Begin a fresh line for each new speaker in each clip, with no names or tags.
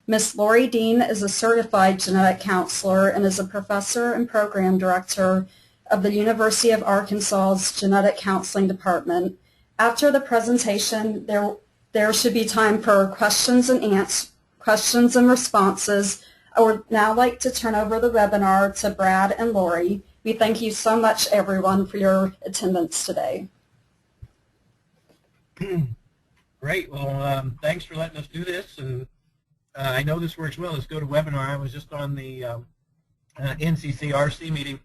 Ms. Lori Dean is a certified genetic counselor and is a professor and program director of the University of Arkansas's Genetic Counseling Department. After the presentation, there should be time for questions and responses. I would now like to turn over the webinar to Brad and Lori. We thank you so much, everyone, for your attendance today.
Great. Well, thanks for letting us do this. And I know this works well. Let's go to webinar. I was just on the NCCRC meeting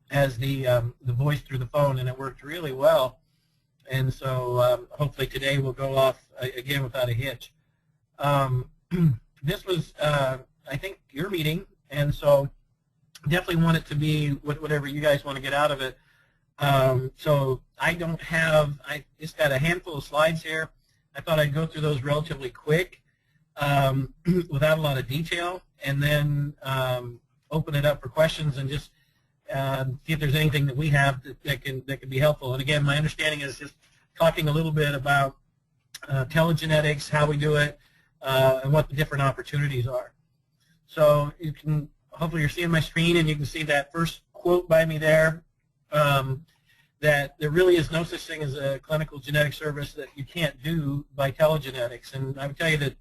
as the voice through the phone, and it worked really well. And so hopefully today we'll go off again without a hitch. This was, I think, your meeting, and so definitely want it to be whatever you guys want to get out of it. So I just got a handful of slides here. I thought I'd go through those relatively quick without a lot of detail, and then open it up for questions and just see if there's anything that we have that can be helpful. And again, my understanding is just talking a little bit about telegenetics, how we do it, and what the different opportunities are. So you can, hopefully you're seeing my screen and you can see that first quote by me there, that there really is no such thing as a clinical genetic service that you can't do by telegenetics. And I would tell you that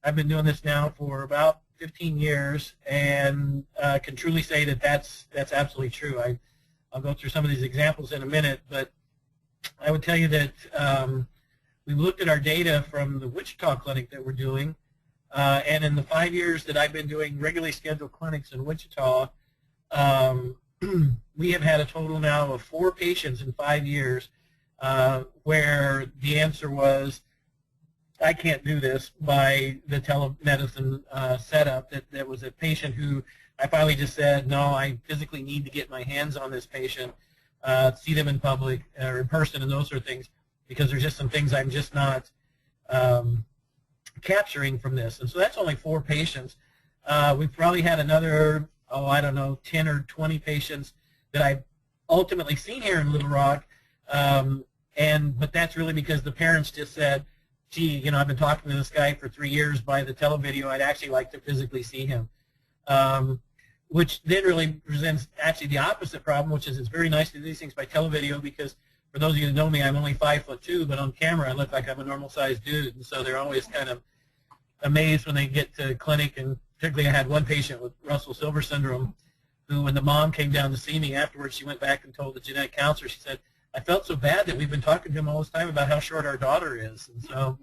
I've been doing this now for about 15 years and can truly say that that's absolutely true. I'll go through some of these examples in a minute, but I would tell you that we looked at our data from the Wichita clinic that we're doing, and in the 5 years that I've been doing regularly scheduled clinics in Wichita, we have had a total now of 4 patients in 5 years where the answer was, I can't do this, by the telemedicine setup. That was a patient who I finally just said, no, I physically need to get my hands on this patient, see them in public or in person and those sort of things, because there's just some things I'm just not capturing from this. And so that's only 4 patients. We've probably had another, I don't know, 10 or 20 patients that I've ultimately seen here in Little Rock, but that's really because the parents just said, gee, I've been talking to this guy for 3 years by the televideo. I'd actually like to physically see him, which then really presents actually the opposite problem, which is it's very nice to do these things by televideo because for those of you who know me, I'm only 5'2", but on camera I look like I'm a normal-sized dude, and so they're always kind of amazed when they get to clinic. And particularly I had one patient with Russell-Silver syndrome who, when the mom came down to see me afterwards, she went back and told the genetic counselor, she said, I felt so bad that we've been talking to him all this time about how short our daughter is. And so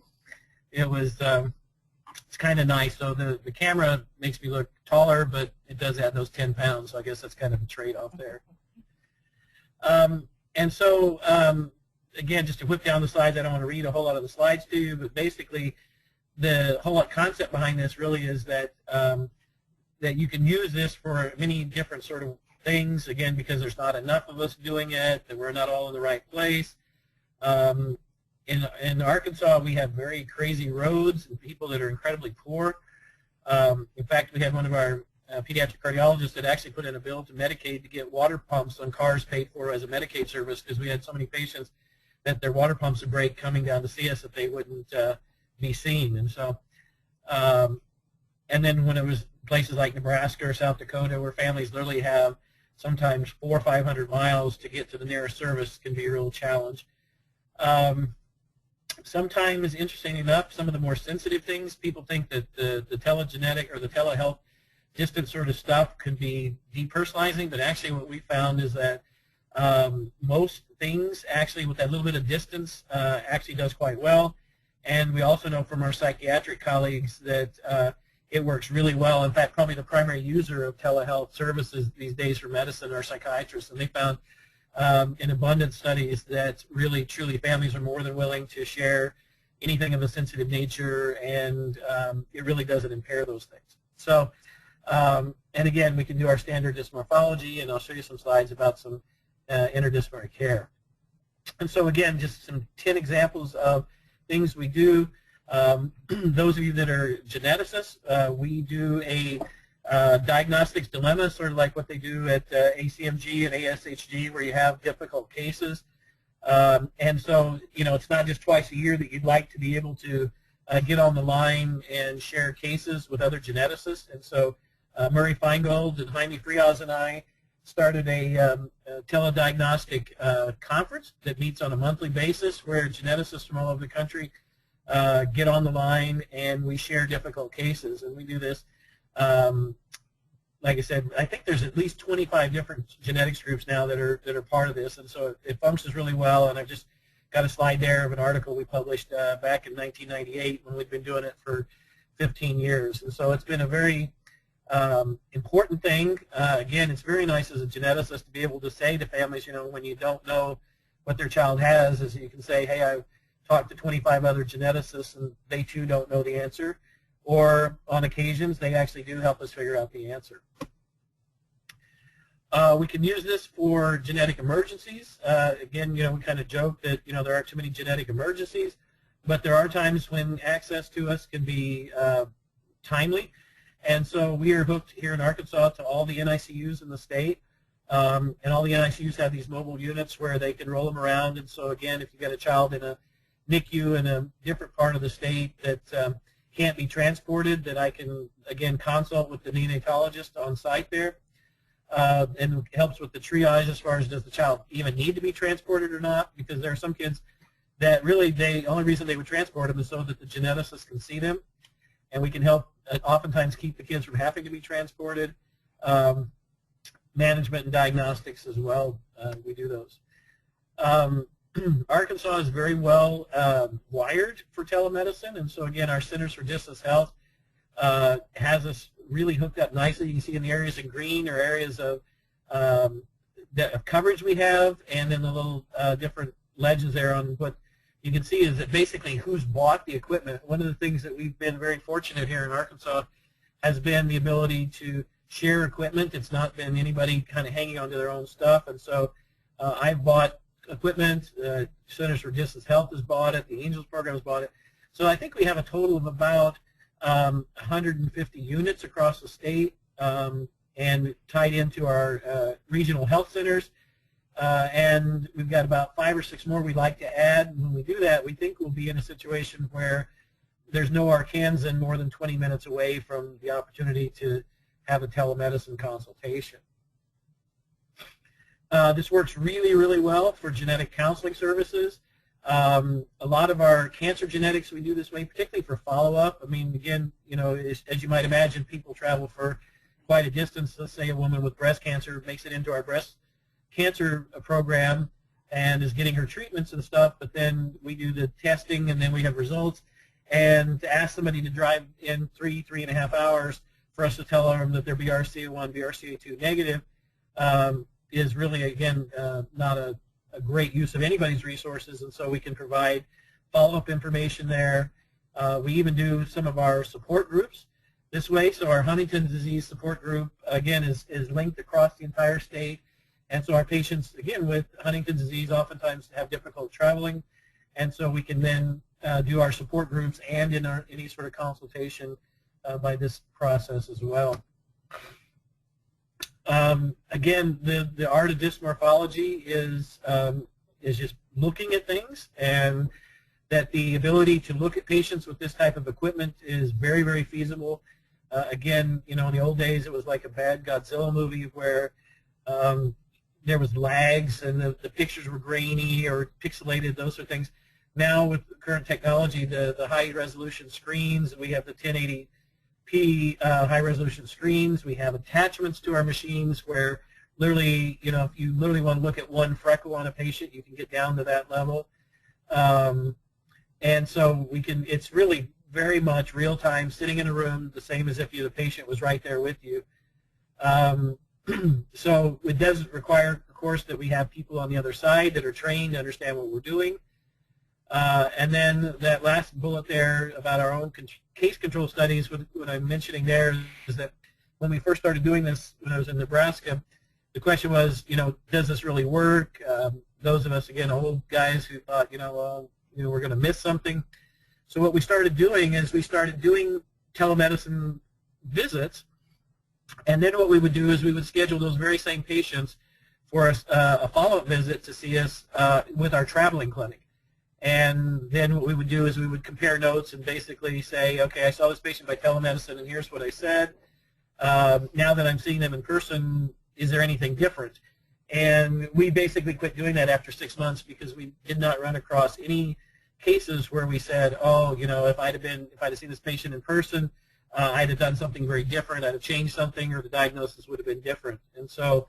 it was, it's kind of nice. So the camera makes me look taller, but it does add those 10 pounds. So I guess that's kind of a trade-off there. And so, again, just to whip down the slides, I don't want to read a whole lot of the slides to you, but basically the whole concept behind this really is that, that you can use this for many different sort of things, again, because there's not enough of us doing it, that we're not all in the right place. In Arkansas, we have very crazy roads and people that are incredibly poor. In fact, we had one of our pediatric cardiologists that actually put in a bill to Medicaid to get water pumps on cars paid for as a Medicaid service because we had so many patients that their water pumps would break coming down to see us if they wouldn't be seen. And so, and then when it was places like Nebraska or South Dakota where families literally have sometimes 400 or 500 miles to get to the nearest service can be a real challenge. Sometimes, interesting enough, some of the more sensitive things, people think that the telegenetic or the telehealth distant sort of stuff could be depersonalizing, but actually what we found is that most things actually with that little bit of distance actually does quite well. And we also know from our psychiatric colleagues that it works really well. In fact, probably the primary user of telehealth services these days for medicine are psychiatrists, and they found in abundant studies that really, truly families are more than willing to share anything of a sensitive nature, and it really doesn't impair those things. So, and again, we can do our standard dysmorphology, and I'll show you some slides about some interdisciplinary care. And so again, just some 10 examples of things we do. Those of you that are geneticists, we do a Diagnostic Dilemmas, sort of like what they do at ACMG and ASHG, where you have difficult cases. And so, you know, it's not just twice a year that you'd like to be able to get on the line and share cases with other geneticists. And so Murray Feingold and Jaime Frias and I started a telediagnostic conference that meets on a monthly basis where geneticists from all over the country get on the line and we share difficult cases. And we do this, like I said, I think there's at least 25 different genetics groups now that are part of this, and so it functions really well. And I've just got a slide there of an article we published back in 1998 when we've been doing it for 15 years. And so it's been a very important thing. Again, it's very nice as a geneticist to be able to say to families, you know, when you don't know what their child has, is you can say, hey, I've talked to 25 other geneticists and they too don't know the answer. Or on occasions, they actually do help us figure out the answer. We can use this for genetic emergencies. Again, you know, we kind of joke that, you know, there are too many genetic emergencies, but there are times when access to us can be timely. And so we are hooked here in Arkansas to all the NICUs in the state. And all the NICUs have these mobile units where they can roll them around. And so, again, if you've got a child in a NICU in a different part of the state that can't be transported, that I can, again, consult with the neonatologist on site there. And it helps with the triage as far as does the child even need to be transported or not, because there are some kids that really the only reason they would transport them is so that the geneticist can see them, and we can help oftentimes keep the kids from having to be transported. Management and diagnostics as well, we do those. Arkansas is very well wired for telemedicine, and so again our Centers for Distance Health has us really hooked up nicely. You can see in the areas in green are areas of coverage we have, and then the little different legends there on what you can see is that basically who's bought the equipment. One of the things that we've been very fortunate here in Arkansas has been the ability to share equipment. It's not been anybody kind of hanging onto their own stuff, and so I've bought equipment, Centers for Distance Health has bought it, the Angels program has bought it. So I think we have a total of about 150 units across the state and tied into our regional health centers. And we've got about 5 or 6 more we'd like to add. And when we do that, we think we'll be in a situation where there's no Arkansan more than 20 minutes away from the opportunity to have a telemedicine consultation. This works really, really well for genetic counseling services. A lot of our cancer genetics we do this way, particularly for follow-up. I mean, again, you know, as you might imagine, people travel for quite a distance. Let's say a woman with breast cancer makes it into our breast cancer program and is getting her treatments and stuff, but then we do the testing and then we have results. And to ask somebody to drive in 3.5 hours for us to tell them that they're BRCA1, BRCA2 negative is really, again, not a great use of anybody's resources, and so we can provide follow-up information there. We even do some of our support groups this way. So our Huntington's disease support group, again, is linked across the entire state. And so our patients, again, with Huntington's disease oftentimes have difficult traveling, and so we can then do our support groups and in any sort of consultation by this process as well. Again, the art of dysmorphology is just looking at things, and that the ability to look at patients with this type of equipment is very, very feasible. Again, you know, in the old days it was like a bad Godzilla movie where there was lags and the pictures were grainy or pixelated, those sort of things. Now with current technology, the high-resolution screens, we have the 1080p high-resolution screens. We have attachments to our machines where literally, you know, if you literally want to look at one freckle on a patient, you can get down to that level. And so we can, it's really very much real-time, sitting in a room, the same as if the patient was right there with you. So it does require, of course, that we have people on the other side that are trained to understand what we're doing. And then that last bullet there about our own case control studies, what I'm mentioning there is that when we first started doing this when I was in Nebraska, the question was, you know, does this really work? Those of us, again, old guys who thought, you know, we're going to miss something. So what we started doing is we started doing telemedicine visits, and then what we would do is we would schedule those very same patients for a follow-up visit to see us with our traveling clinic. And then what we would do is we would compare notes and basically say, okay, I saw this patient by telemedicine and here's what I said. Now that I'm seeing them in person, is there anything different? And we basically quit doing that after 6 months because we did not run across any cases where we said, oh, you know, if I'd have seen this patient in person, I'd have done something very different, I'd have changed something, or the diagnosis would have been different. And so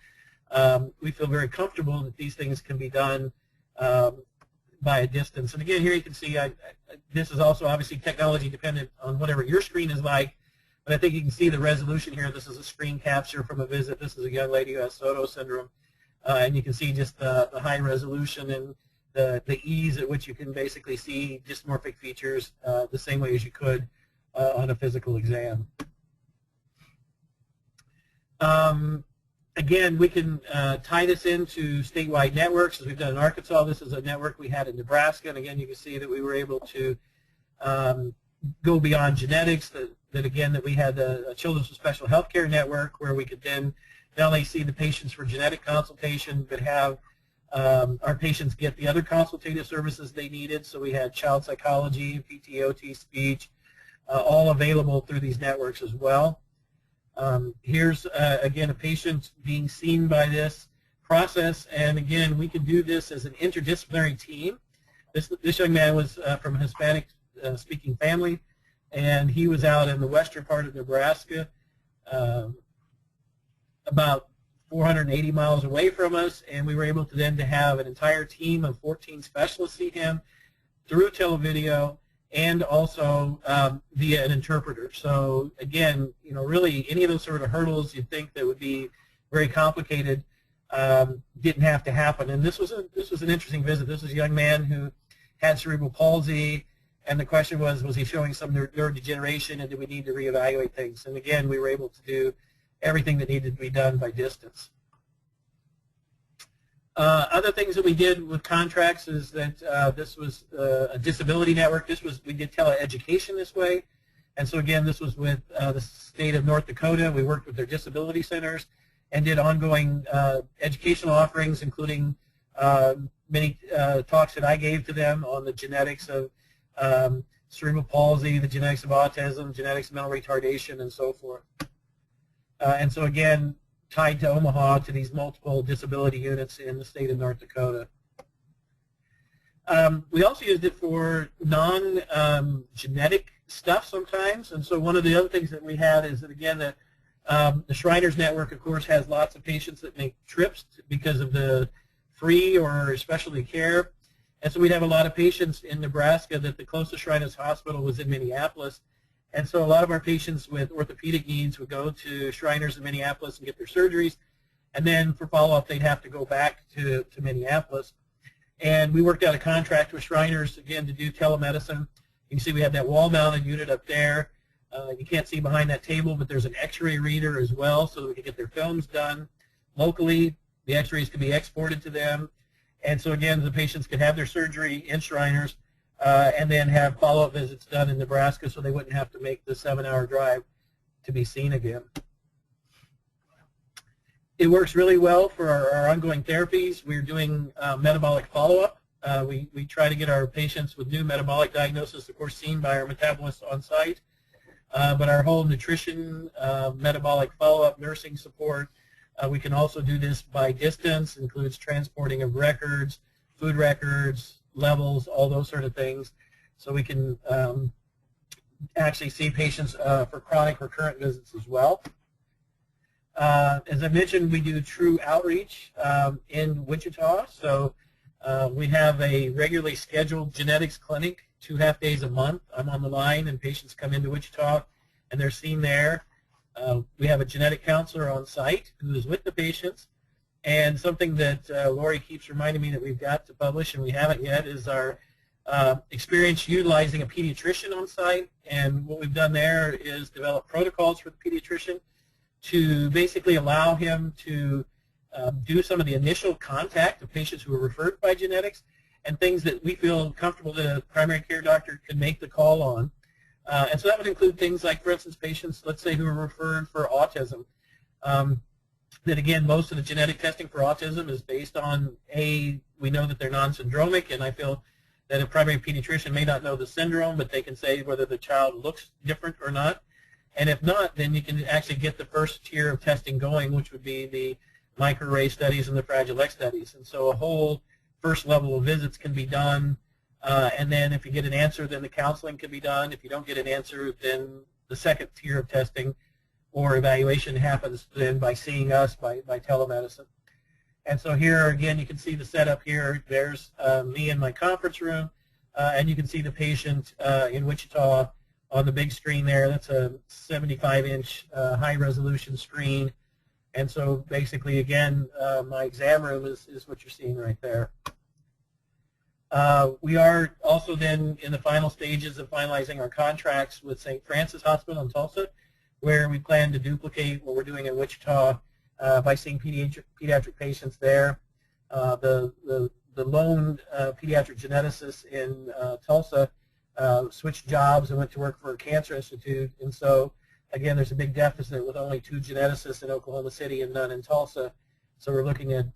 we feel very comfortable that these things can be done by a distance. And again, here you can see this is also obviously technology dependent on whatever your screen is like, but I think you can see the resolution here. This is a screen capture from a visit. This is a young lady who has Soto syndrome. And you can see just the high resolution and the ease at which you can basically see dysmorphic features the same way as you could on a physical exam. Again, we can tie this into statewide networks, as we've done in Arkansas. This is a network we had in Nebraska, and again, you can see that we were able to go beyond genetics, that we had a Children's with Special Healthcare network where we could then not only see the patients for genetic consultation, but have our patients get the other consultative services they needed. So we had child psychology, PT/OT, speech, all available through these networks as well. Here's, again, a patient being seen by this process, and again, we could do this as an interdisciplinary team. This young man was from a Hispanic-speaking family, and he was out in the western part of Nebraska, about 480 miles away from us, and we were able to then have an entire team of 14 specialists see him through televideo and also via an interpreter. So again, you know, really any of those sort of hurdles you'd think that would be very complicated didn't have to happen. And this was an interesting visit. This was a young man who had cerebral palsy, and the question was he showing some neurodegeneration, and did we need to reevaluate things? And again, we were able to do everything that needed to be done by distance. Other things that we did with contracts is that this was a disability network. We did teleeducation this way, and so again, this was with the state of North Dakota. We worked with their disability centers and did ongoing educational offerings, including many talks that I gave to them on the genetics of cerebral palsy, the genetics of autism, genetics of mental retardation, and so forth. And so again, tied to Omaha, to these multiple disability units in the state of North Dakota. We also used it for non-genetic stuff sometimes, and so one of the other things that we had is that, again, the Shriners Network, of course, has lots of patients that make trips because of the free or specialty care, and so we'd have a lot of patients in Nebraska that the closest Shriners hospital was in Minneapolis. And so a lot of our patients with orthopedic needs would go to Shriners in Minneapolis and get their surgeries, and then for follow-up they'd have to go back to Minneapolis. And we worked out a contract with Shriners, again, to do telemedicine. You can see we have that wall-mounted unit up there. You can't see behind that table, but there's an x-ray reader as well, so that we can get their films done locally. The x-rays can be exported to them. And so again, the patients could have their surgery in Shriners, and then have follow-up visits done in Nebraska, so they wouldn't have to make the 7-hour drive to be seen again. It works really well for our ongoing therapies. We're doing metabolic follow-up. We try to get our patients with new metabolic diagnosis, of course, seen by our metabolists on site, but our whole nutrition, metabolic follow-up, nursing support, we can also do this by distance, includes transporting of records, food records, levels, all those sort of things, so we can actually see patients for chronic recurrent visits as well. As I mentioned, we do true outreach in Wichita, so we have a regularly scheduled genetics clinic 2 half-days a month. I'm on the line, and patients come into Wichita, and they're seen there. We have a genetic counselor on site who is with the patients. And something that Lori keeps reminding me that we've got to publish, and we haven't yet, is our experience utilizing a pediatrician on site. And what we've done there is develop protocols for the pediatrician to basically allow him to do some of the initial contact of patients who are referred by genetics, and things that we feel comfortable that a primary care doctor can make the call on. And so that would include things like, for instance, patients, let's say, who are referred for autism. That again, most of the genetic testing for autism is based on, we know that they're non-syndromic, and I feel that a primary pediatrician may not know the syndrome, but they can say whether the child looks different or not. And if not, then you can actually get the first tier of testing going, which would be the microarray studies and the Fragile X studies. And so a whole first level of visits can be done. And then if you get an answer, then the counseling can be done. If you don't get an answer, then the second tier of testing or evaluation happens then by seeing us by telemedicine. And so here again, you can see the setup here. There's me in my conference room, and you can see the patient in Wichita on the big screen there. That's a 75-inch high-resolution screen. And so basically, again, my exam room is what you're seeing right there. We are also then in the final stages of finalizing our contracts with St. Francis Hospital in Tulsa, where we plan to duplicate what we're doing in Wichita by seeing pediatric patients there. The lone pediatric geneticist in Tulsa switched jobs and went to work for a cancer institute, and so again there's a big deficit with only 2 geneticists in Oklahoma City and none in Tulsa. So we're looking at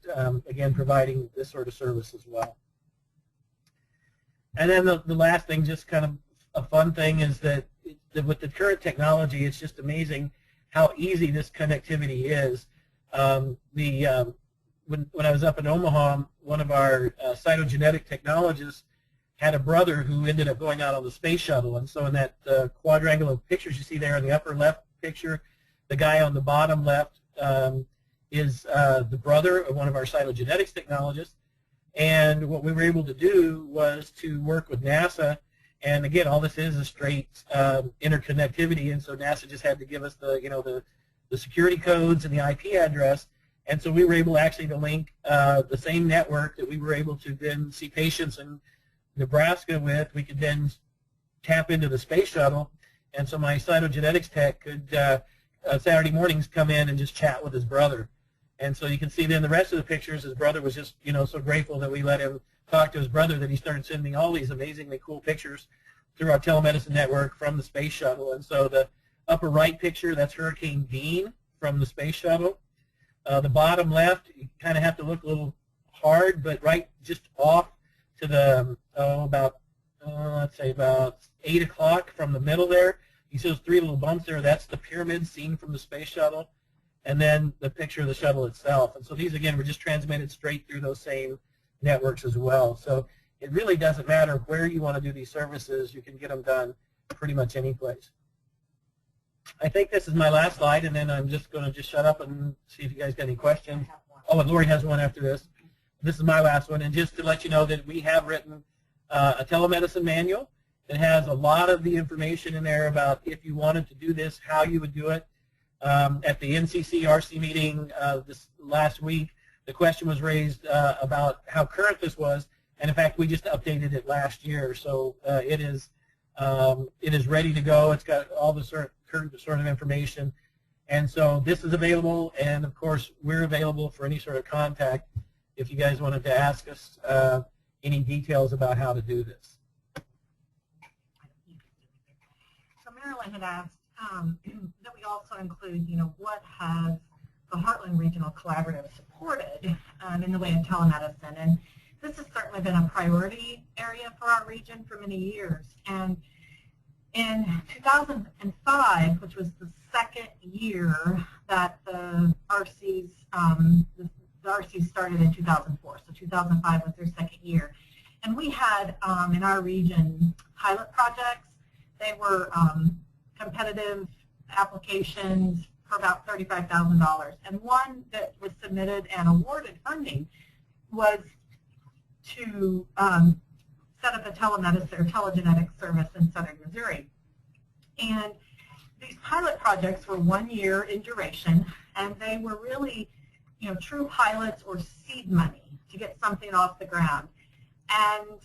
again providing this sort of service as well. And then the last thing, just kind of a fun thing, is that with the current technology, it's just amazing how easy this connectivity is. When I was up in Omaha, one of our cytogenetic technologists had a brother who ended up going out on the space shuttle. And so in that quadrangle of pictures you see there in the upper left picture, the guy on the bottom left is the brother of one of our cytogenetics technologists. And what we were able to do was to work with NASA. And again, all this is a straight interconnectivity, and so NASA just had to give us the security codes and the IP address, and so we were able actually to link the same network that we were able to then see patients in Nebraska with. We could then tap into the space shuttle, and so my cytogenetics tech could Saturday mornings come in and just chat with his brother. And so you can see then the rest of the pictures, his brother was just so grateful that we let him talk to his brother that he started sending all these amazingly cool pictures through our telemedicine network from the space shuttle. And so the upper right picture, that's Hurricane Dean from the space shuttle. The bottom left, you kind of have to look a little hard, but right just off to the, let's say about 8 o'clock from the middle there, you see those 3 little bumps there, that's the pyramid seen from the space shuttle, and then the picture of the shuttle itself. And so these, again, were just transmitted straight through those same networks as well. So it really doesn't matter where you want to do these services, you can get them done pretty much any place. I think this is my last slide, and then I'm just going to shut up and see if you guys got any questions. Oh, and Lori has one after this. This is my last one, and just to let you know that we have written a telemedicine manual that has a lot of the information in there about if you wanted to do this, how you would do it. At the NCC-RC meeting this last week, the question was raised about how current this was, and in fact, we just updated it last year. So it is ready to go. It's got all the current sort of information, and so this is available. And of course, we're available for any sort of contact if you guys wanted to ask us any details about how to do this.
So Marilyn had asked that we also include, what has the Heartland Regional Collaborative supported in the way of telemedicine. And this has certainly been a priority area for our region for many years. And in 2005, which was the second year that the RCs started in 2004, so 2005 was their second year. And we had, in our region, pilot projects. They were competitive applications for about $35,000. And one that was submitted and awarded funding was to set up a telemedicine or telegenetic service in southern Missouri. And these pilot projects were 1 year in duration, and they were really, true pilots or seed money to get something off the ground. And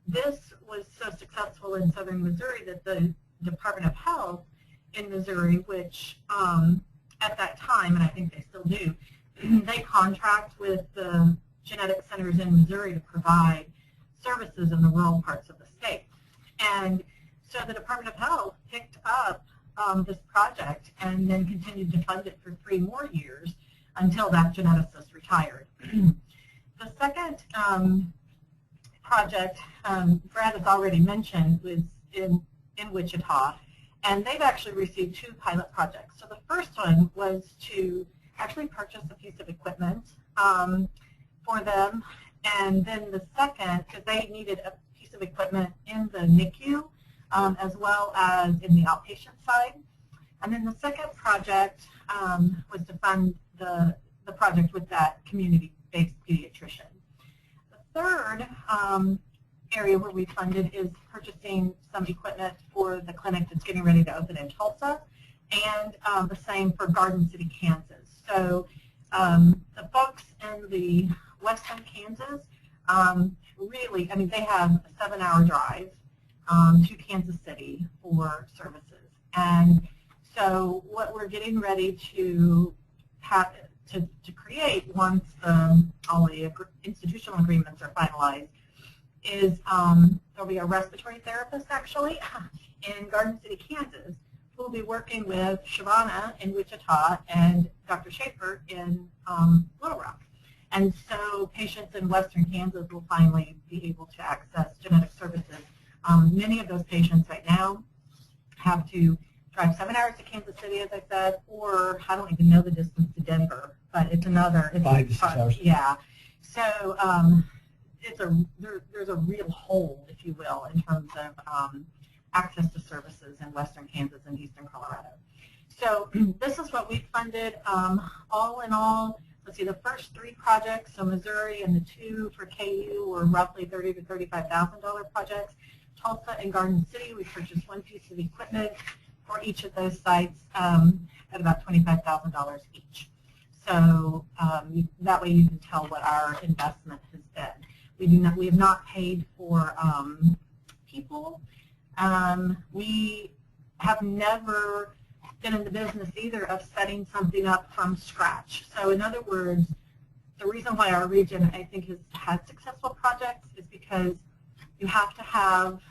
this was so successful in southern Missouri that the Department of Health in Missouri, which at that time, and I think they still do, they contract with the genetic centers in Missouri to provide services in the rural parts of the state. And so the Department of Health picked up this project and then continued to fund it for 3 more years until that geneticist retired. The second project, Brad has already mentioned, was in Wichita, and they've actually received 2 pilot projects. So the first one was to actually purchase a piece of equipment for them, and then the second, because they needed a piece of equipment in the NICU as well as in the outpatient side. And then the second project was to fund the project with that community-based pediatrician. The third area where we funded is purchasing some equipment for the clinic that's getting ready to open in Tulsa, and the same for Garden City, Kansas. So the folks in the western Kansas, really, I mean, they have a 7-hour drive to Kansas City for services. And so what we're getting ready to have to create once all the institutional agreements are finalized is there'll be a respiratory therapist actually in Garden City, Kansas, who will be working with Shavana in Wichita and Dr. Schaefer in Little Rock. And so patients in western Kansas will finally be able to access genetic services. Many of those patients right now have to drive 7 hours to Kansas City, as I said, or I don't even know the distance to Denver, but it's another. It's
5 to 6 hours.
Yeah. So there's a real hole, if you will, in terms of access to services in western Kansas and eastern Colorado. So this is what we funded. All in all, let's see, the first 3 projects, so Missouri and the 2 for KU were roughly $30,000 to $35,000 projects. Tulsa and Garden City, we purchased 1 piece of equipment for each of those sites at about $25,000 each. So that way you can tell what our investment has been. We have not paid for people. We have never been in the business either of setting something up from scratch. So in other words, the reason why our region, I think, has had successful projects is because you have to have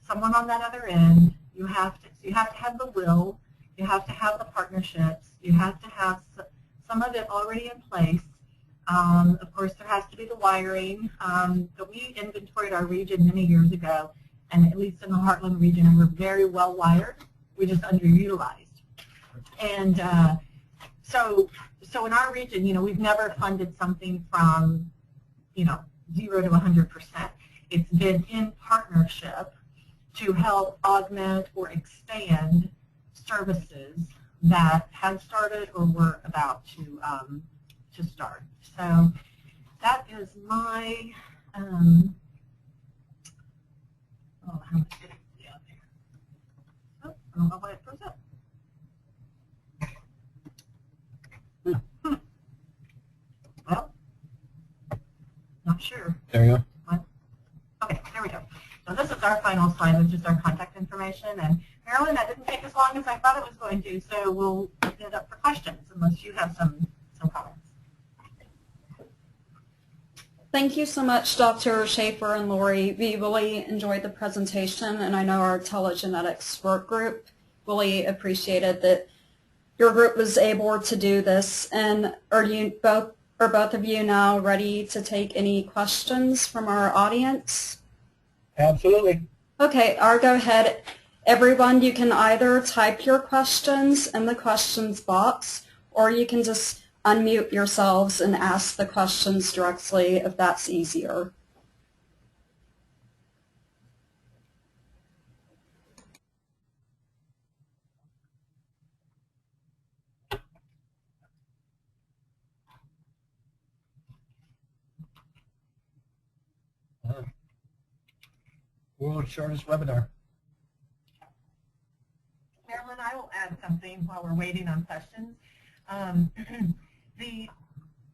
someone on that other end. You have to have the will. You have to have the partnerships. You have to have some of it already in place. Of course, there has to be the wiring. But we inventoried our region many years ago, and at least in the Heartland region, we're very well wired. We're just underutilized. And so in our region, we've never funded something from 0 to 100%. It's been in partnership to help augment or expand services that have started or were about to start. So that is my how much did I see out there? Oh, I don't know why it froze up. Well, not sure.
There you go.
Okay, there we go. So this is our final slide, which is our contact information. And Marilyn, that didn't take as long as I thought it was going to, so we'll open it up for questions, unless you have some comments.
Thank you so much, Dr. Schaefer and Lori. We really enjoyed the presentation, and I know our telegenetics work group really appreciated that your group was able to do this. And are both of you now ready to take any questions from our audience?
Absolutely.
Okay, I'll go ahead. Everyone, you can either type your questions in the questions box, or you can just unmute yourselves and ask the questions directly if that's easier.
World's shortest webinar.
Marilyn, I will add something while we're waiting on questions.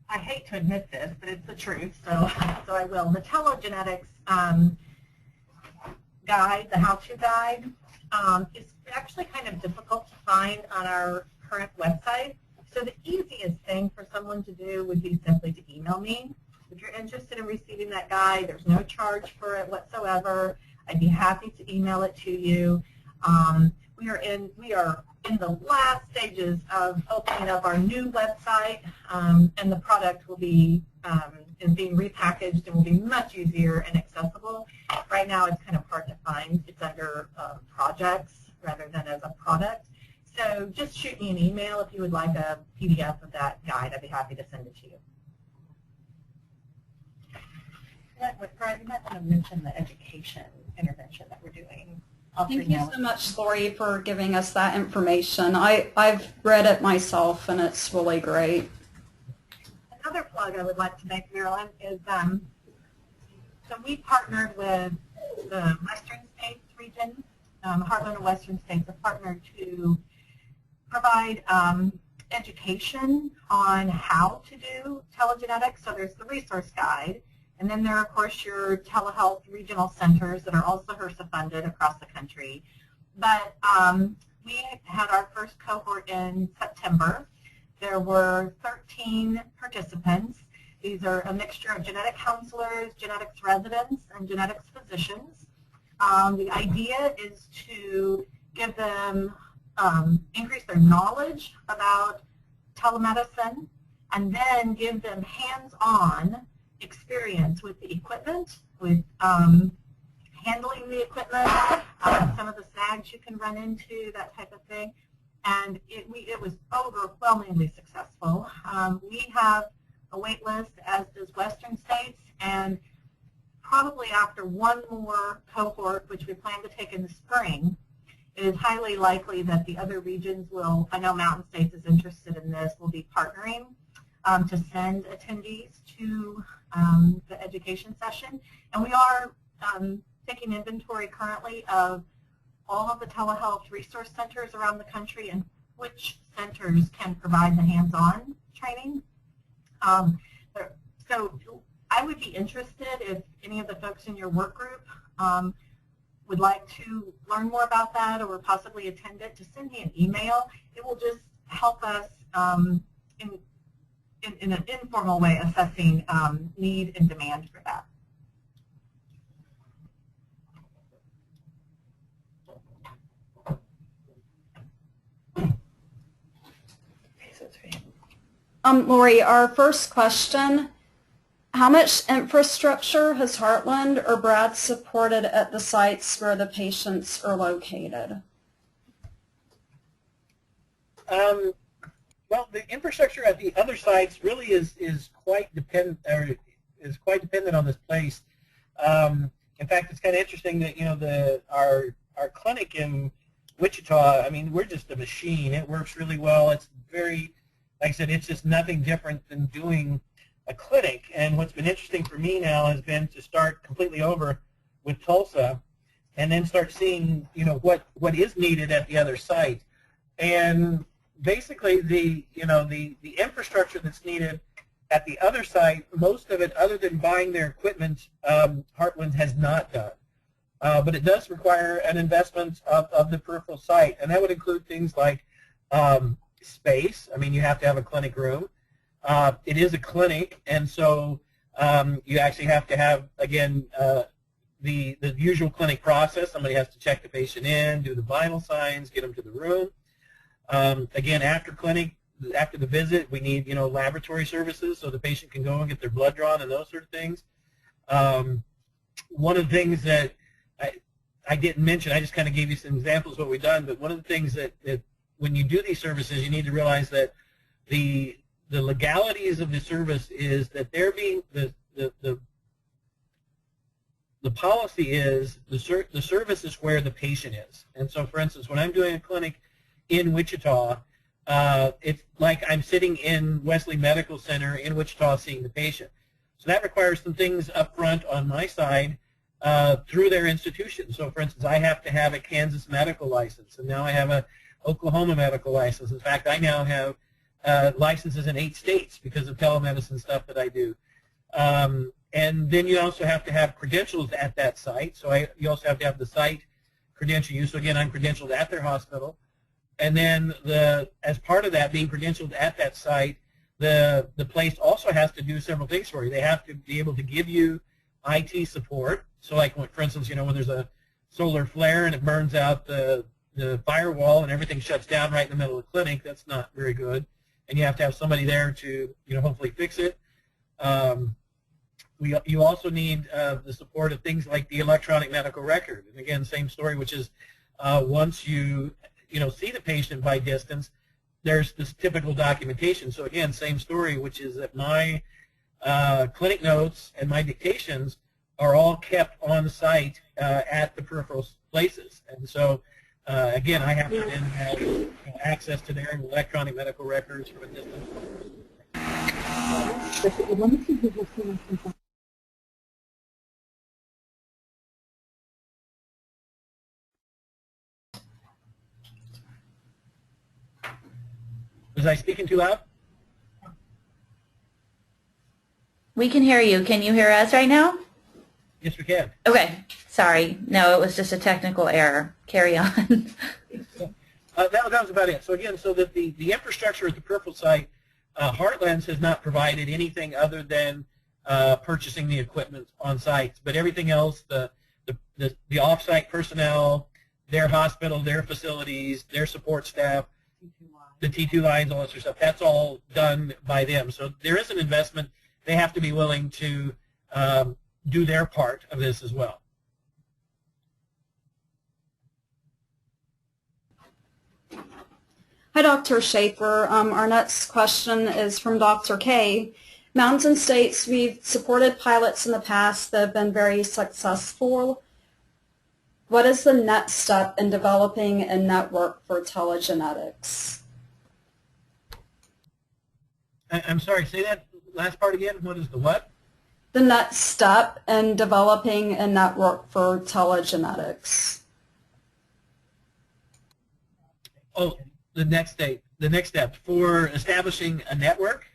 I hate to admit this, but it's the truth, so I will. The telegenetics guide, the how-to guide, is actually kind of difficult to find on our current website. So the easiest thing for someone to do would be simply to email me. If you're interested in receiving that guide, there's no charge for it whatsoever. I'd be happy to email it to you. We are in the last stages of opening up our new website, and the product will be is being repackaged and will be much easier and accessible. Right now it's kind of hard to find. It's under projects rather than as a product. So just shoot me an email if you would like a PDF of that guide. I'd be happy to send it to you.
Brian, you might want to mention the education intervention that we're doing.
Thank you so much, Lori, for giving us that information. I've read it myself, and it's really great.
Another plug I would like to make, Marilyn, is so we partnered with the Western States region. Heartland and Western States have partnered to provide education on how to do telegenetics. So there's the resource guide. And then there are, of course, your telehealth regional centers that are also HRSA funded across the country. But we had our first cohort in September. There were 13 participants. These are a mixture of genetic counselors, genetics residents, and genetics physicians. The idea is to give them, increase their knowledge about telemedicine, and then give them hands-on experience with the equipment, with handling the equipment, some of the snags you can run into, that type of thing. And it was overwhelmingly successful. We have a wait list, as does Western States, and probably after one more cohort, which we plan to take in the spring, it is highly likely that the other regions will, I know Mountain States is interested in this, will be partnering to send attendees to the education session. And we are taking inventory currently of all of the telehealth resource centers around the country and which centers can provide the hands-on training. So I would be interested if any of the folks in your work group would like to learn more about that or possibly attend it, to send me an email. It will just help us in an informal way assessing need and demand for that.
Lori, our first question, how much infrastructure has Heartland or Brad supported at the sites where the patients are located?
Well, the infrastructure at the other sites really is quite dependent on this place. In fact, it's kind of interesting that our clinic in Wichita, I mean, we're just a machine. It works really well. It's very, like I said, it's just nothing different than doing a clinic. And what's been interesting for me now has been to start completely over with Tulsa, and then start seeing what is needed at the other site. And basically, the infrastructure that's needed at the other site, most of it, other than buying their equipment, Heartland has not done. But it does require an investment of the peripheral site, and that would include things like space. I mean, you have to have a clinic room. It is a clinic, and so you actually have to have, again, the usual clinic process. Somebody has to check the patient in, do the vital signs, get them to the room. Again, after the visit, we need laboratory services so the patient can go and get their blood drawn and those sort of things. One of the things that I didn't mention, I just kind of gave you some examples of what we've done, but one of the things that when you do these services, you need to realize that the legalities of the service is that they're being the policy is the service is where the patient is. And so, for instance, when I'm doing a clinic in Wichita, it's like I'm sitting in Wesley Medical Center in Wichita seeing the patient. So that requires some things up front on my side through their institution. So, for instance, I have to have a Kansas medical license, and now I have a Oklahoma medical license. In fact, I now have licenses in 8 states because of telemedicine stuff that I do. And then you also have to have credentials at that site. So you also have to have the site credential you. So again, I'm credentialed at their hospital. And then as part of that, being credentialed at that site, the place also has to do several things for you. They have to be able to give you IT support. So like, for instance, when there's a solar flare and it burns out the firewall and everything shuts down right in the middle of the clinic, that's not very good. And you have to have somebody there to hopefully fix it. you also need the support of things like the electronic medical record. And again, same story, which is once you see the patient by distance, there's this typical documentation. So again, same story, which is that my clinic notes and my dictations are all kept on site at the peripheral places. And so again, I have to then have access to their electronic medical records from a distance. Was I speaking too loud?
We can hear you. Can you hear us right now?
Yes, we can.
Okay. Sorry. No, it was just a technical error. Carry on.
That was about it. So again, so that the infrastructure at the peripheral site, Heartlands has not provided anything other than purchasing the equipment on site. But everything else, the off-site personnel, their hospital, their facilities, their support staff, the T2 lines, all that sort of stuff, that's all done by them. So there is an investment. They have to be willing to do their part of this as well.
Hi, Dr. Schaefer. Our next question is from Dr. K. Mountain States, we've supported pilots in the past that have been very successful. What is the next step in developing a network for telegenetics?
I'm sorry, say that last part again. What is the what?
The next step in developing a network for telegenetics.
Oh, the next step for establishing a network?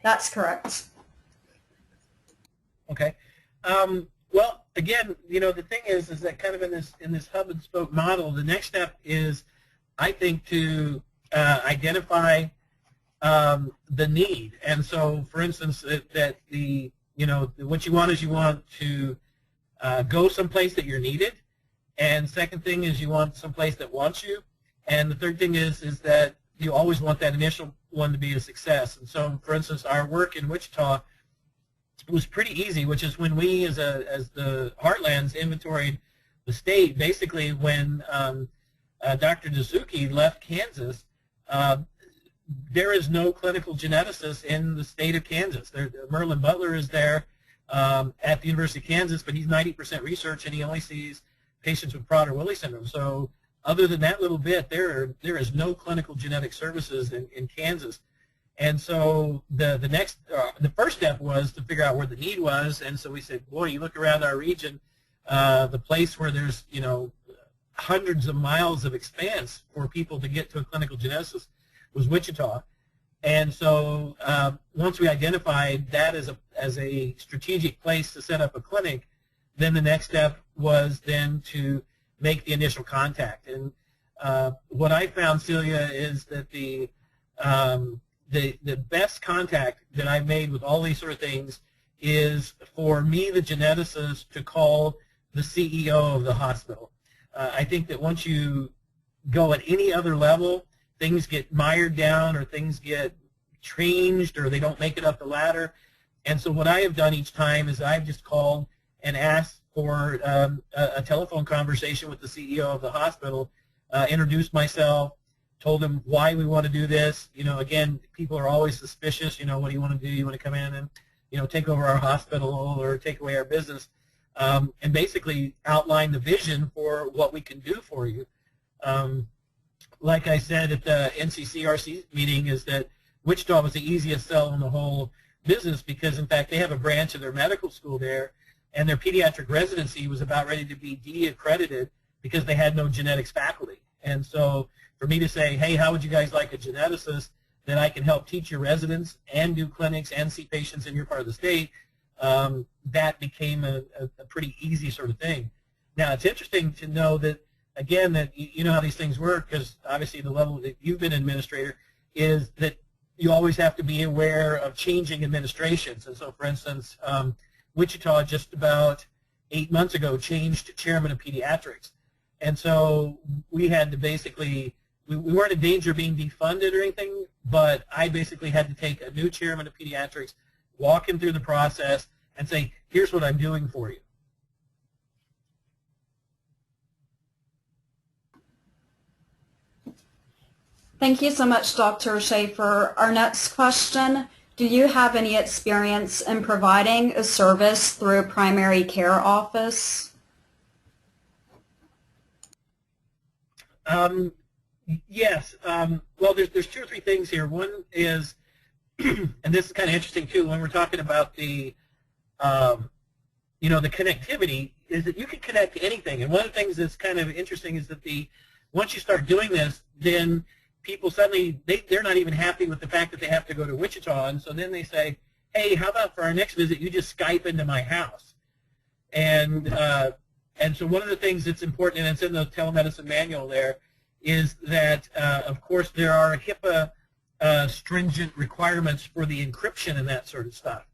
That's correct.
Okay. Well, again, the thing is that kind of in this hub and spoke model, the next step is, I think, to identify the need. And so, for instance, that what you want is you want to go someplace that you're needed. And second thing is you want someplace that wants you. And the third thing is that you always want that initial one to be a success. And so, for instance, our work in Wichita was pretty easy, which is when we, as the Heartlands, inventoried the state. Basically, when Dr. Dasuki left Kansas, there is no clinical geneticist in the state of Kansas. Merlin Butler is there at the University of Kansas, but he's 90% research, and he only sees patients with Prader-Willi syndrome. So other than that little bit, there is no clinical genetic services in Kansas. And so the first step was to figure out where the need was. And so we said, boy, you look around our region, the place where there's hundreds of miles of expanse for people to get to a clinical geneticist was Wichita. And so once we identified that as a strategic place to set up a clinic, then the next step was then to make the initial contact. And what I found, Celia, is that the best contact that I've made with all these sort of things is for me, the geneticist, to call the CEO of the hospital. I think that once you go at any other level, things get mired down or things get changed or they don't make it up the ladder. And so what I have done each time is I've just called and asked for a telephone conversation with the CEO of the hospital, introduced myself, told them why we want to do this. Again, people are always suspicious. What do you want to do? You want to come in and, take over our hospital or take away our business, and basically outline the vision for what we can do for you. Like I said at the NCCRC meeting, is that Wichita was the easiest sell in the whole business because, in fact, they have a branch of their medical school there, and their pediatric residency was about ready to be de-accredited because they had no genetics faculty. And so for me to say, hey, how would you guys like a geneticist that I can help teach your residents and do clinics and see patients in your part of the state, that became a pretty easy sort of thing. Now, it's interesting to know that, again, that you know how these things work, because obviously the level that you've been administrator is that you always have to be aware of changing administrations. And so, for instance, Wichita just about 8 months ago changed chairman of pediatrics. And so we had to basically, we weren't in danger of being defunded or anything, but I basically had to take a new chairman of pediatrics, walk him through the process, and say, here's what I'm doing for you.
Thank you so much, Dr. Schaefer. Our next question, do you have any experience in providing a service through a primary care office?
Yes. Well, there's two or three things here. One is, and this is kind of interesting too, when we're talking about the, the connectivity, is that you can connect to anything. And one of the things that's kind of interesting is that once you start doing this, then people suddenly, they're not even happy with the fact that they have to go to Wichita, and so then they say, hey, how about for our next visit, you just Skype into my house? And so one of the things that's important, and it's in the telemedicine manual there, is that, of course, there are HIPAA stringent requirements for the encryption and that sort of stuff.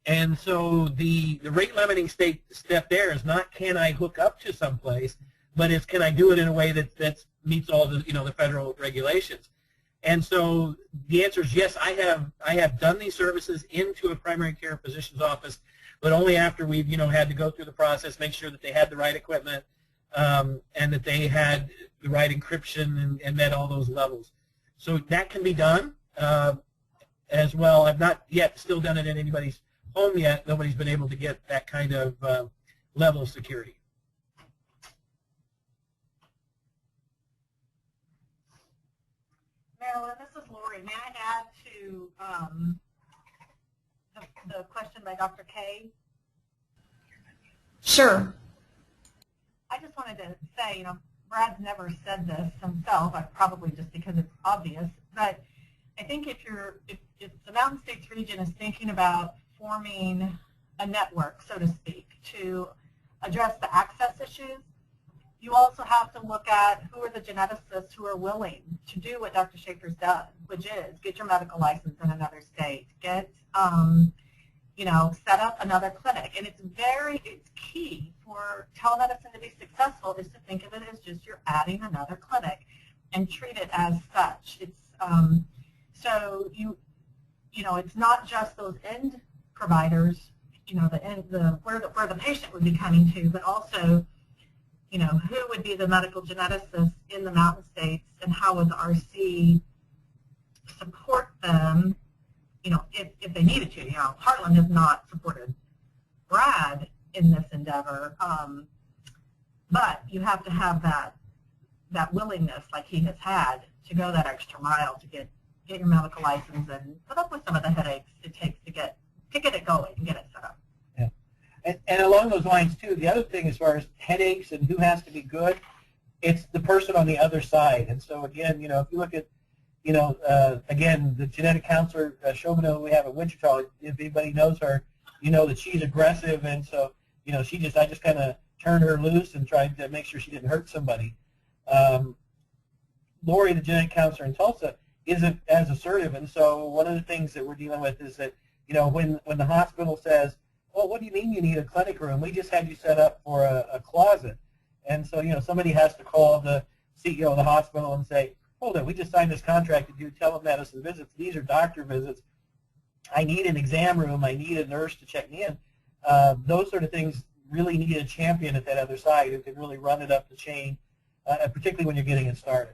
And so the rate limiting step there is not can I hook up to someplace, but it's can I do it in a way that meets all the the federal regulations. And so the answer is yes, I have done these services into a primary care physician's office, but only after we've had to go through the process, make sure that they had the right equipment, and that they had the right encryption and met all those levels. So that can be done as well. I've not yet still done it in anybody's home yet. Nobody's been able to get that kind of level of security.
Marilyn, this is Lori. May I add to the question by Dr. K?
Sure.
I just wanted to say, Brad's never said this himself, probably just because it's obvious, but I think if the Mountain States region is thinking about forming a network, so to speak, to address the access issues, you also have to look at who are the geneticists who are willing to do what Dr. Schaefer's done, which is get your medical license in another state, get, set up another clinic. And it's key for telemedicine to be successful is to think of it as just you're adding another clinic and treat it as such. It's so it's not just those end providers, where the patient would be coming to, but also who would be the medical geneticists in the Mountain States, and how would the RC support them, if they needed to. Heartland has not supported Brad in this endeavor, but you have to have that willingness, like he has had, to go that extra mile to get your medical license and put up with some of the headaches it takes to get it going and get it set up.
And along those lines, too, the other thing as far as headaches and who has to be good, it's the person on the other side. And so, again, if you look at, again, the genetic counselor, Chauvino, we have at Wichita, if anybody knows her, that she's aggressive. And so, I just kind of turned her loose and tried to make sure she didn't hurt somebody. Lori, the genetic counselor in Tulsa, isn't as assertive. And so one of the things that we're dealing with is that, when the hospital says, well, what do you mean you need a clinic room? We just had you set up for a closet. And so, somebody has to call the CEO of the hospital and say, hold it, we just signed this contract to do telemedicine visits. These are doctor visits. I need an exam room. I need a nurse to check me in. Those sort of things really need a champion at that other side who can really run it up the chain, particularly when you're getting it started.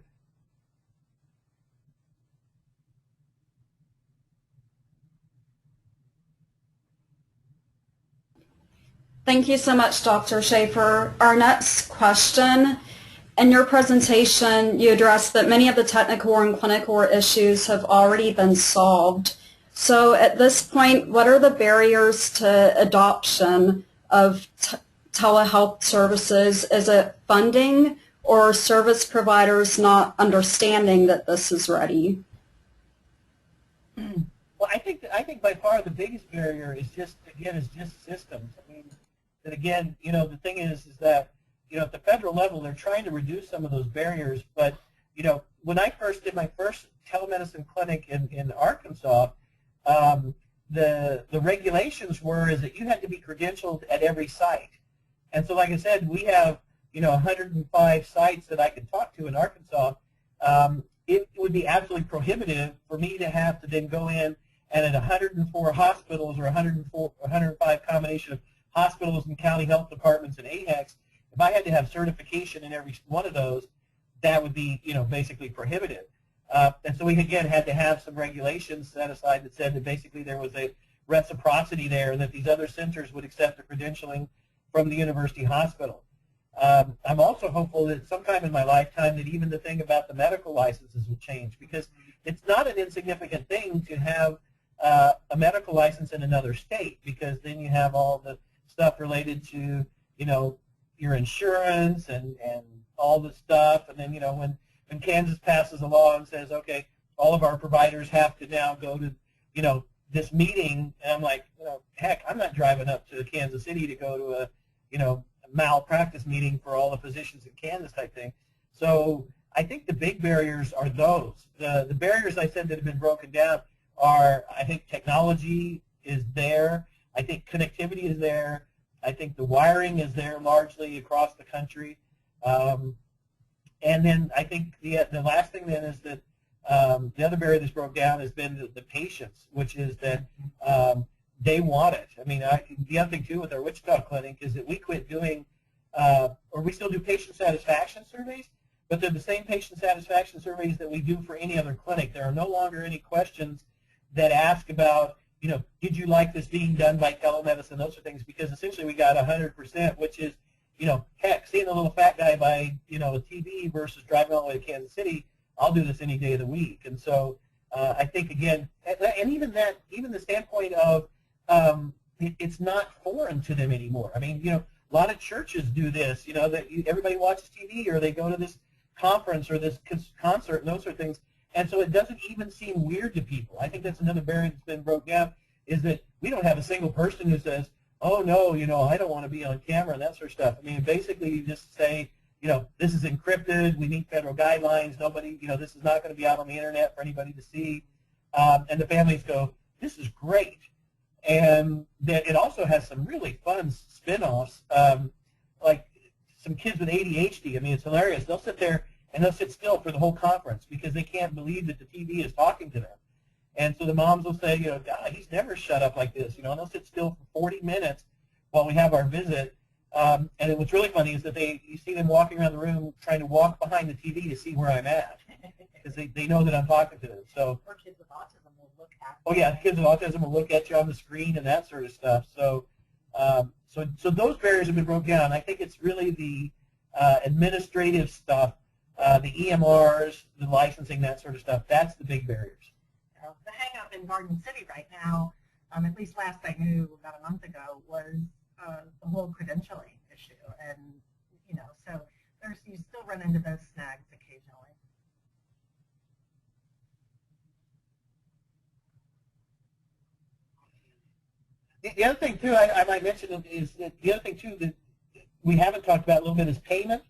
Thank you so much, Dr. Schaefer. Our next question, in your presentation, you addressed that many of the technical and clinical issues have already been solved. So at this point, what are the barriers to adoption of telehealth services? Is it funding or service providers not understanding that this is ready?
Well, I think by far the biggest barrier is just systems. I mean, that again, the thing is that, at the federal level, they're trying to reduce some of those barriers. But, when I first did my first telemedicine clinic in Arkansas, the regulations were is that you had to be credentialed at every site. And so, like I said, we have, 105 sites that I can talk to in Arkansas. It was would be absolutely prohibitive for me to have to then go in and at 104 hospitals or 105 combination of hospitals and county health departments and AHECs, if I had to have certification in every one of those, that would be, basically prohibitive. And so we, again, had to have some regulations set aside that said that basically there was a reciprocity there and that these other centers would accept the credentialing from the university hospital. I'm also hopeful that sometime in my lifetime that even the thing about the medical licenses would change, because it's not an insignificant thing to have a medical license in another state, because then you have all the stuff related to, your insurance and all the stuff. And then, when Kansas passes a law and says, okay, all of our providers have to now go to, this meeting, and I'm like, heck, I'm not driving up to Kansas City to go to a, malpractice meeting for all the physicians in Kansas type thing. So I think the big barriers are those. The barriers I said that have been broken down are, I think technology is there. I think connectivity is there. I think the wiring is there largely across the country. And then I think the last thing then is that the other barrier that's broke down has been the patients, which is that they want it. I mean, the other thing, too, with our Wichita clinic is that we quit doing, or we still do patient satisfaction surveys, but they're the same patient satisfaction surveys that we do for any other clinic. There are no longer any questions that ask about, did you like this being done by telemedicine, those sort of things, because essentially we got 100%, which is, heck, seeing a little fat guy by, a TV versus driving all the way to Kansas City, I'll do this any day of the week. And so I think, again, and even the standpoint of it's not foreign to them anymore. I mean, a lot of churches do this, that everybody watches TV or they go to this conference or this concert and those sort of things. And so it doesn't even seem weird to people. I think that's another barrier that's been broken down, is that we don't have a single person who says, oh, no, I don't want to be on camera and that sort of stuff. I mean, basically you just say, this is encrypted, we meet federal guidelines, nobody, this is not going to be out on the internet for anybody to see. And the families go, this is great. And that it also has some really fun spin-offs, like some kids with ADHD. I mean, it's hilarious. They'll sit there and they'll sit still for the whole conference because they can't believe that the TV is talking to them. And so the moms will say, God, he's never shut up like this, and they'll sit still for 40 minutes while we have our visit. And what's really funny is that you see them walking around the room trying to walk behind the TV to see where I'm at, because they know that I'm talking to them. So,
or kids with autism will look at.
Oh yeah, kids with autism will look at you on the screen and that sort of stuff. So, so those barriers have been broken down. I think it's really the administrative stuff, the EMRs, the licensing, that sort of stuff. That's the big barriers.
The hang-up in Garden City right now, at least last I knew about a month ago, was the whole credentialing issue. And, so you still run into those snags occasionally.
The other thing, too, I might mention is that the other thing, too, that we haven't talked about a little bit is payment.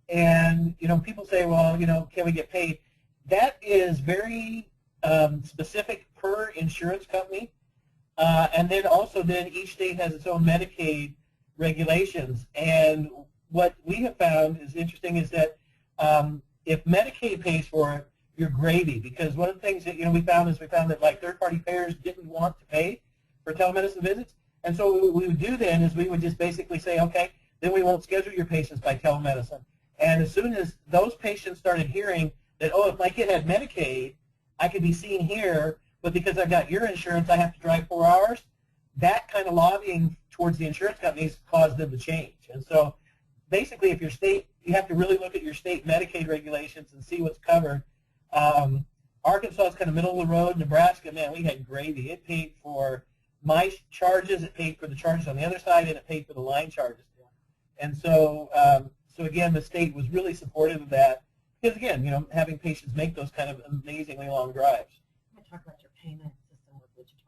And, people say, well, can we get paid? That is very specific per insurance company. And then also each state has its own Medicaid regulations. And what we have found is interesting is that if Medicaid pays for it, you're gravy. Because one of the things that we found that like third-party payers didn't want to pay for telemedicine visits. And so what we would do then is we would just basically say, okay, then we won't schedule your patients by telemedicine. And as soon as those patients started hearing that, oh, if my kid had Medicaid, I could be seen here, but because I've got your insurance, I have to drive 4 hours, that kind of lobbying towards the insurance companies caused them to change. And so basically, if your state, you have to really look at your state Medicaid regulations and see what's covered. Arkansas is kind of middle of the road. Nebraska, man, we had gravy. It paid for my charges, it paid for the charges on the other side, and it paid for the line charges. And so, so again, the state was really supportive of that because, again, having patients make those kind of amazingly long drives.
Let me talk about your payment system with Wichita.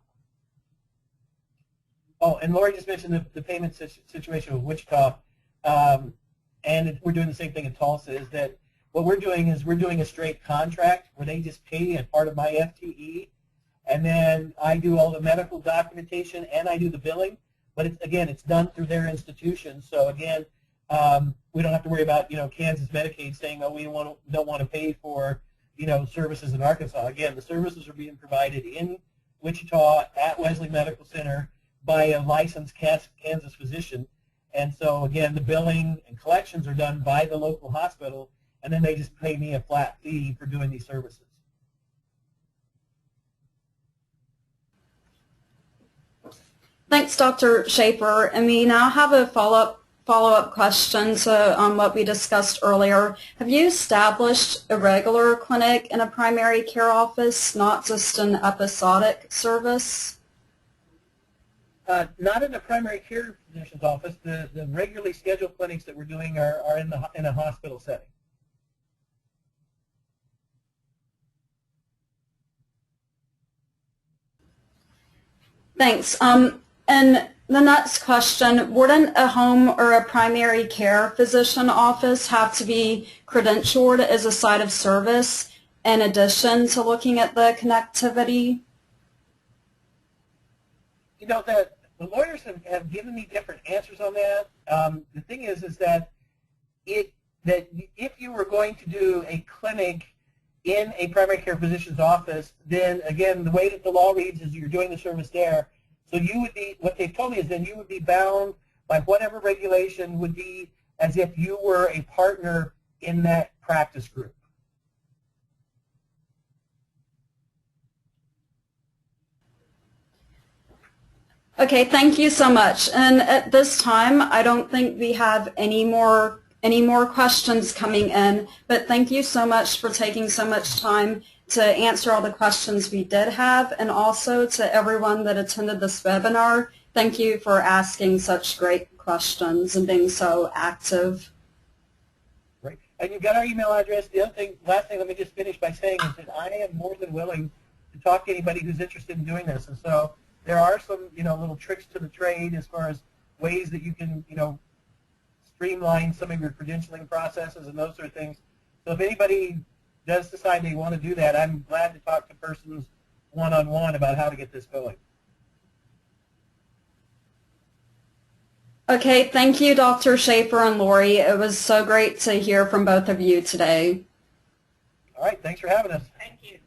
Oh, and Lori just mentioned the payment situation with Wichita, and we're doing the same thing in Tulsa. Is that what we're doing? Is we're doing a straight contract where they just pay as part of my FTE, and then I do all the medical documentation and I do the billing. But it's done through their institution. So again, we don't have to worry about Kansas Medicaid saying, oh, we don't want to pay for
services in Arkansas. Again, the services are being provided in Wichita at Wesley Medical Center by a licensed Kansas physician. And so, again, the billing and collections are done by the local hospital, and then they just pay me a flat fee for doing these services.
Thanks, Dr. Schaefer. And we now have a follow-up question to what we discussed earlier. Have you established a regular clinic in a primary care office, not just an episodic service?
Not in a primary care physician's office. The regularly scheduled clinics that we're doing are in a hospital setting.
Thanks. And the next question, wouldn't a home or a primary care physician office have to be credentialed as a site of service in addition to looking at the connectivity?
The lawyers have given me different answers on that. The thing is that if you were going to do a clinic in a primary care physician's office, then again, the way that the law reads is you're doing the service there. So you would be, what they've told me is then you would be bound by whatever regulation would be as if you were a partner in that practice group.
Okay, thank you so much. And at this time, I don't think we have any more questions coming in, but thank you so much for taking so much time to answer all the questions we did have, and also to everyone that attended this webinar. Thank you for asking such great questions and being so active.
Right. And you've got our email address. The other thing, last thing, let me just finish by saying is that I am more than willing to talk to anybody who's interested in doing this. And so there are some, little tricks to the trade as far as ways that you can, streamline some of your credentialing processes and those sort of things. So if anybody does decide they want to do that, I'm glad to talk to persons one-on-one about how to get this going.
Okay, thank you, Dr. Schaefer and Lori. It was so great to hear from both of you today.
All right, thanks for having us.
Thank you.